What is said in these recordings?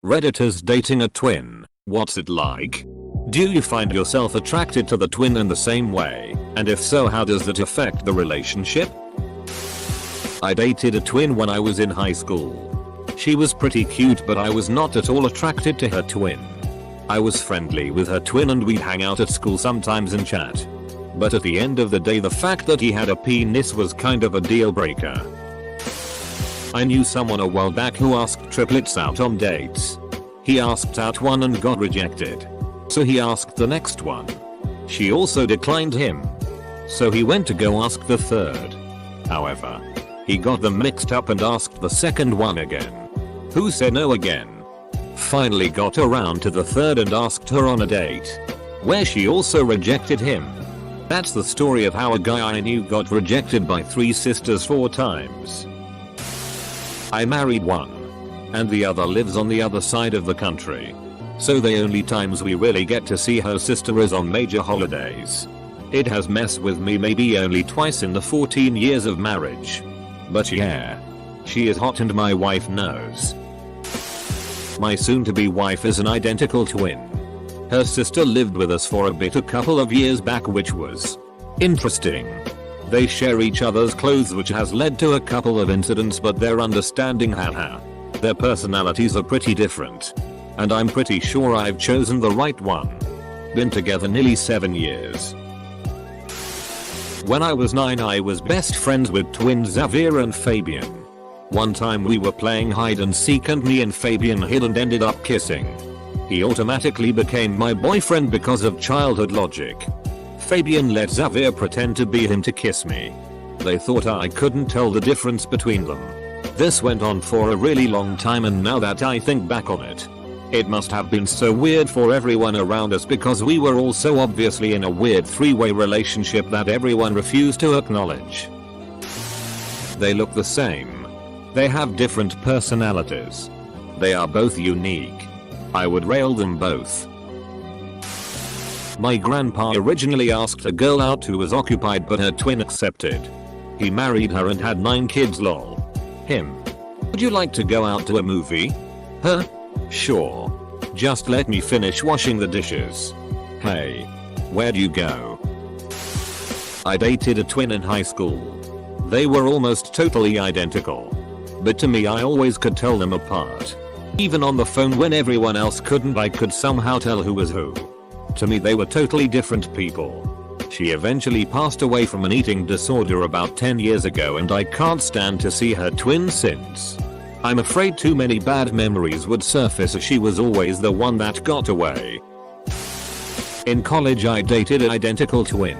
Redditors dating a twin. What's it like? Do you find yourself attracted to the twin in the same way? And if so, how does that affect the relationship? I dated a twin when I was in high school. She was pretty cute, but I was not at all attracted to her twin. I was friendly with her twin and we'd hang out at school sometimes and chat. But at the end of the day, the fact that he had a penis was kind of a deal breaker. I knew someone a while back who asked triplets out on dates. He asked out one and got rejected. So he asked the next one. She also declined him. So he went to go ask the third. However, he got them mixed up and asked the second one again, who said no again. Finally got around to the third and asked her on a date, where she also rejected him. That's the story of how a guy I knew got rejected by 3 sisters 4 times. I married one, and the other lives on the other side of the country. So the only times we really get to see her sister is on major holidays. It has messed with me maybe only twice in the 14 years of marriage. But yeah, she is hot and my wife knows. My soon-to-be wife is an identical twin. Her sister lived with us for a bit a couple of years back, which was interesting. They share each other's clothes, which has led to a couple of incidents, but they're understanding. Haha. Their personalities are pretty different. And I'm pretty sure I've chosen the right one. Been together nearly 7 years. When I was 9, I was best friends with twins Xavier and Fabian. One time we were playing hide and seek and me and Fabian hid and ended up kissing. He automatically became my boyfriend because of childhood logic. Fabian let Xavier pretend to be him to kiss me. They thought I couldn't tell the difference between them. This went on for a really long time, and now that I think back on it, it must have been so weird for everyone around us because we were all so obviously in a weird 3-way relationship that everyone refused to acknowledge. They look the same. They have different personalities. They are both unique. I would rail them both. My grandpa originally asked a girl out who was occupied, but her twin accepted. He married her and had 9 kids. Lol. Him. Would you like to go out to a movie? Huh? Sure. Just let me finish washing the dishes. Hey. Where'd you go? I dated a twin in high school. They were almost totally identical. But to me, I always could tell them apart. Even on the phone when everyone else couldn't, I could somehow tell who was who. To me, they were totally different people. She eventually passed away from an eating disorder about 10 years ago, and I can't stand to see her twin since. I'm afraid too many bad memories would surface, as she was always the one that got away. In college, I dated an identical twin.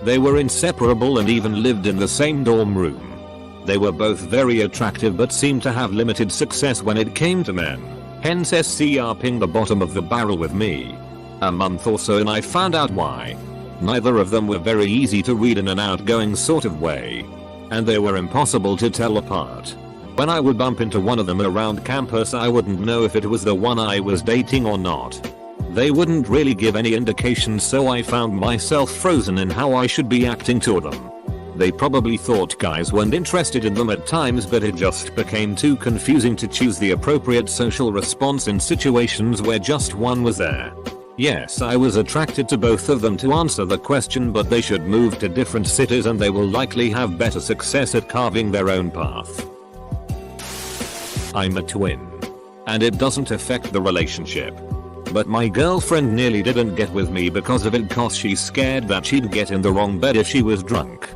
They were inseparable and even lived in the same dorm room. They were both very attractive but seemed to have limited success when it came to men. Hence SCRping the bottom of the barrel with me. A month or so and I found out why. Neither of them were very easy to read in an outgoing sort of way. And they were impossible to tell apart. When I would bump into one of them around campus, I wouldn't know if it was the one I was dating or not. They wouldn't really give any indication, so I found myself frozen in how I should be acting to them. They probably thought guys weren't interested in them at times, but it just became too confusing to choose the appropriate social response in situations where just one was there. Yes, I was attracted to both of them, to answer the question, but they should move to different cities and they will likely have better success at carving their own path. I'm a twin. And it doesn't affect the relationship. But my girlfriend nearly didn't get with me because of it, cause she's scared that she'd get in the wrong bed if she was drunk.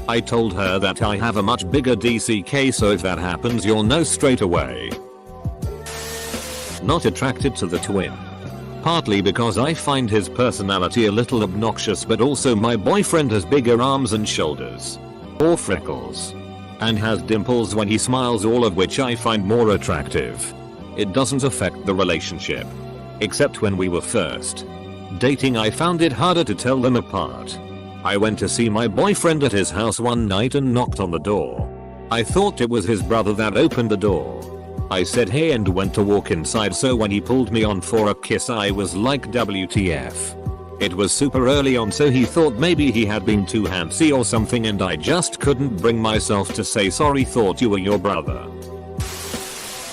I told her that I have a much bigger DCK, so if that happens you'll know straight away. Not attracted to the twin. Partly because I find his personality a little obnoxious, but also my boyfriend has bigger arms and shoulders. Or freckles. And has dimples when he smiles, all of which I find more attractive. It doesn't affect the relationship. Except when we were first dating, I found it harder to tell them apart. I went to see my boyfriend at his house one night and knocked on the door. I thought it was his brother that opened the door. I said hey and went to walk inside, so when he pulled me on for a kiss I was like WTF. It was super early on, so he thought maybe he had been too handsy or something, and I just couldn't bring myself to say sorry, thought you were your brother.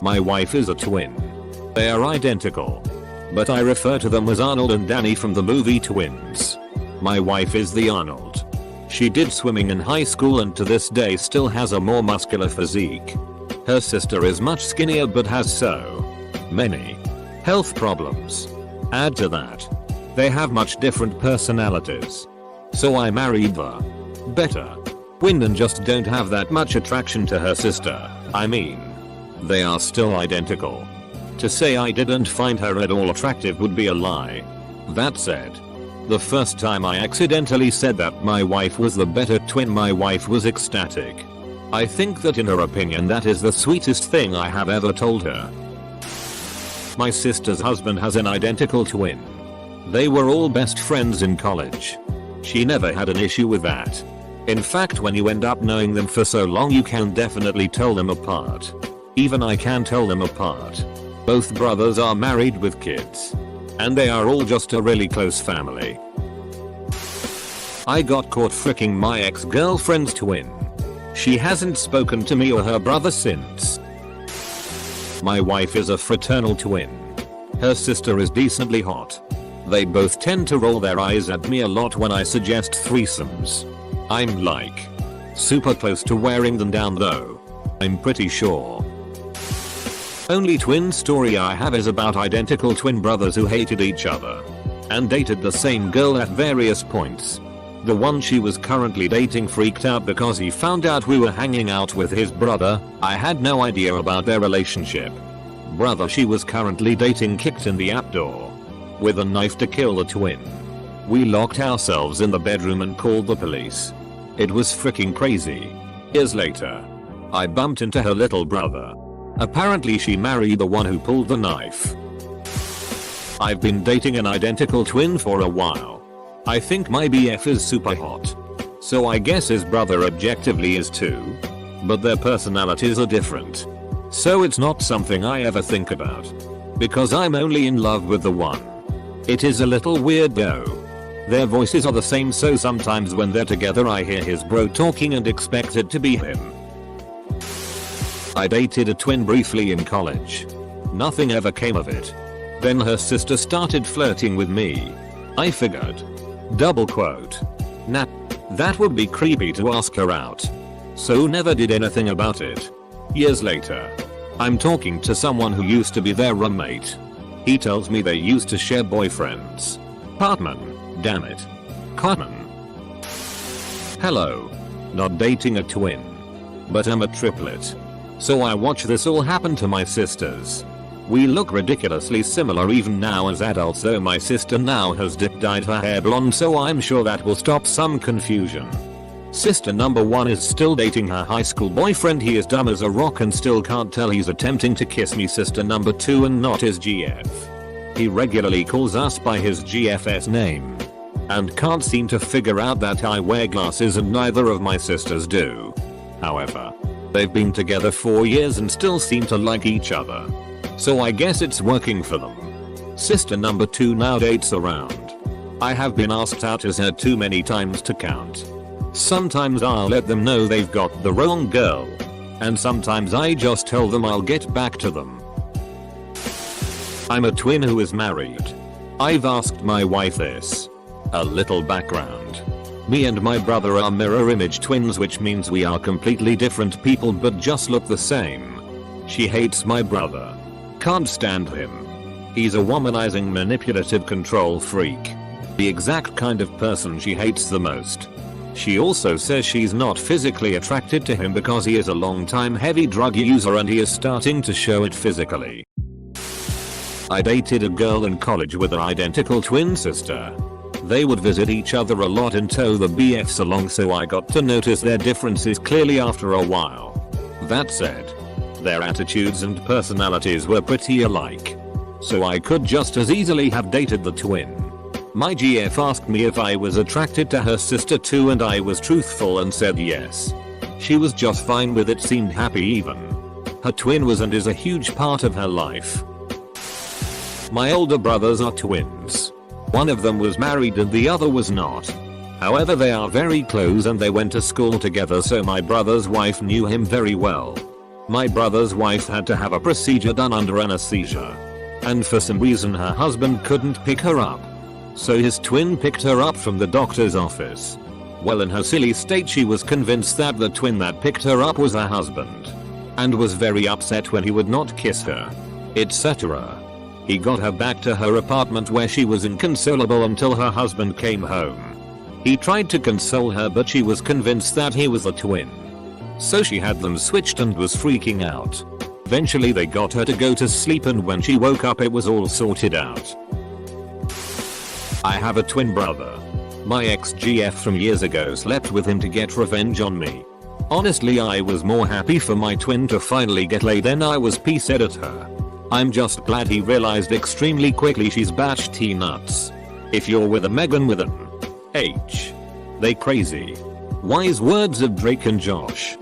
My wife is a twin. They are identical. But I refer to them as Arnold and Danny from the movie Twins. My wife is the Arnold. She did swimming in high school and to this day still has a more muscular physique. Her sister is much skinnier but has so many health problems. Add to that, they have much different personalities. So I married the better twin and just don't have that much attraction to her sister. I mean, they are still identical. To say I didn't find her at all attractive would be a lie. That said, the first time I accidentally said that my wife was the better twin, my wife was ecstatic. I think that in her opinion that is the sweetest thing I have ever told her. My sister's husband has an identical twin. They were all best friends in college. She never had an issue with that. In fact, when you end up knowing them for so long you can definitely tell them apart. Even I can tell them apart. Both brothers are married with kids. And they are all just a really close family. I got caught fricking my ex-girlfriend's twin. She hasn't spoken to me or her brother since. My wife is a fraternal twin. Her sister is decently hot. They both tend to roll their eyes at me a lot when I suggest threesomes. I'm like super close to wearing them down though. I'm pretty sure. Only twin story I have is about identical twin brothers who hated each other and dated the same girl at various points. The one she was currently dating freaked out because he found out we were hanging out with his brother. I had no idea about their relationship. Brother she was currently dating kicked in the app door with a knife to kill the twin. We locked ourselves in the bedroom and called the police. It was freaking crazy. Years later, I bumped into her little brother. Apparently she married the one who pulled the knife. I've been dating an identical twin for a while. I think my BF is super hot. So I guess his brother objectively is too. But their personalities are different. So it's not something I ever think about. Because I'm only in love with the one. It is a little weird though. Their voices are the same, so sometimes when they're together I hear his bro talking and expect it to be him. I dated a twin briefly in college. Nothing ever came of it. Then her sister started flirting with me. I figured. Double quote. Nah, that would be creepy to ask her out. So never did anything about it. Years later, I'm talking to someone who used to be their roommate. He tells me they used to share boyfriends. Cartman, damn it. Cartman. Hello. Not dating a twin. But I'm a triplet. So I watch this all happen to my sisters. We look ridiculously similar even now as adults, though my sister now has dyed her hair blonde, so I'm sure that will stop some confusion. Sister number 1 is still dating her high school boyfriend. He is dumb as a rock and still can't tell he's attempting to kiss me. Sister number 2 and not his GF. He regularly calls us by his GF's name. And can't seem to figure out that I wear glasses and neither of my sisters do. However, they've been together 4 years and still seem to like each other. So I guess it's working for them. Sister number 2 now dates around. I have been asked out as her too many times to count. Sometimes I'll let them know they've got the wrong girl. And sometimes I just tell them I'll get back to them. I'm a twin who is married. I've asked my wife this. A little background. Me and my brother are mirror image twins, which means we are completely different people but just look the same. She hates my brother. Can't stand him. He's a womanizing, manipulative control freak. The exact kind of person she hates the most. She also says she's not physically attracted to him because he is a long-time heavy drug user and he is starting to show it physically. I dated a girl in college with an identical twin sister. They would visit each other a lot and tow the BFs along, so I got to notice their differences clearly after a while. That said, their attitudes and personalities were pretty alike. So I could just as easily have dated the twin. My GF asked me if I was attracted to her sister too, and I was truthful and said yes. She was just fine with it, seemed happy even. Her twin was and is a huge part of her life. My older brothers are twins. One of them was married and the other was not. However, they are very close and they went to school together, so my brother's wife knew him very well. My brother's wife had to have a procedure done under anesthesia. and for some reason her husband couldn't pick her up. So his twin picked her up from the doctor's office. Well, in her silly state she was convinced that the twin that picked her up was her husband, and was very upset when he would not kiss her, etc. He got her back to her apartment where she was inconsolable until her husband came home. He tried to console her but she was convinced that he was a twin. So she had them switched and was freaking out. Eventually they got her to go to sleep, and when she woke up it was all sorted out. I have a twin brother. My ex-GF from years ago slept with him to get revenge on me. Honestly, I was more happy for my twin to finally get laid than I was pissed at her. I'm just glad he realized extremely quickly she's batch T nuts. If you're with a Megan with an H, they crazy. Wise words of Drake and Josh.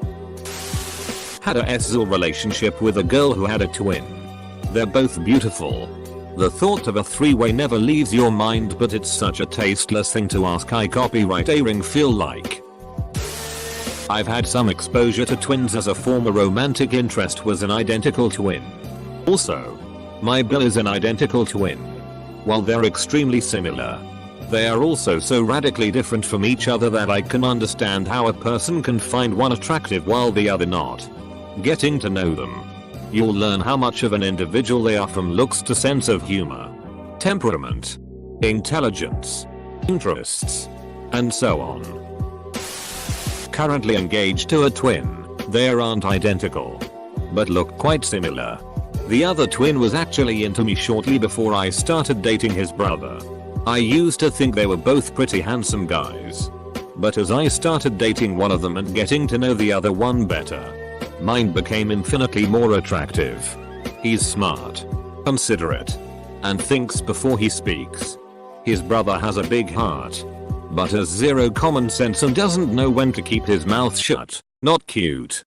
Had a SZL relationship with a girl who had a twin. They're both beautiful. The thought of a three-way never leaves your mind, but it's such a tasteless thing to ask. I copyright A-ring feel like. I've had some exposure to twins as a former romantic interest was an identical twin. Also, my Bill is an identical twin. While they're extremely similar, they are also so radically different from each other that I can understand how a person can find one attractive while the other not. Getting to know them, you'll learn how much of an individual they are, from looks to sense of humor, temperament, intelligence, interests, and so on. Currently engaged to a twin. They aren't identical, but look quite similar. The other twin was actually into me shortly before I started dating his brother. I used to think they were both pretty handsome guys, but as I started dating one of them and getting to know the other one better, mine became infinitely more attractive. He's smart, considerate, and thinks before he speaks. His brother has a big heart, but has zero common sense and doesn't know when to keep his mouth shut. Not cute.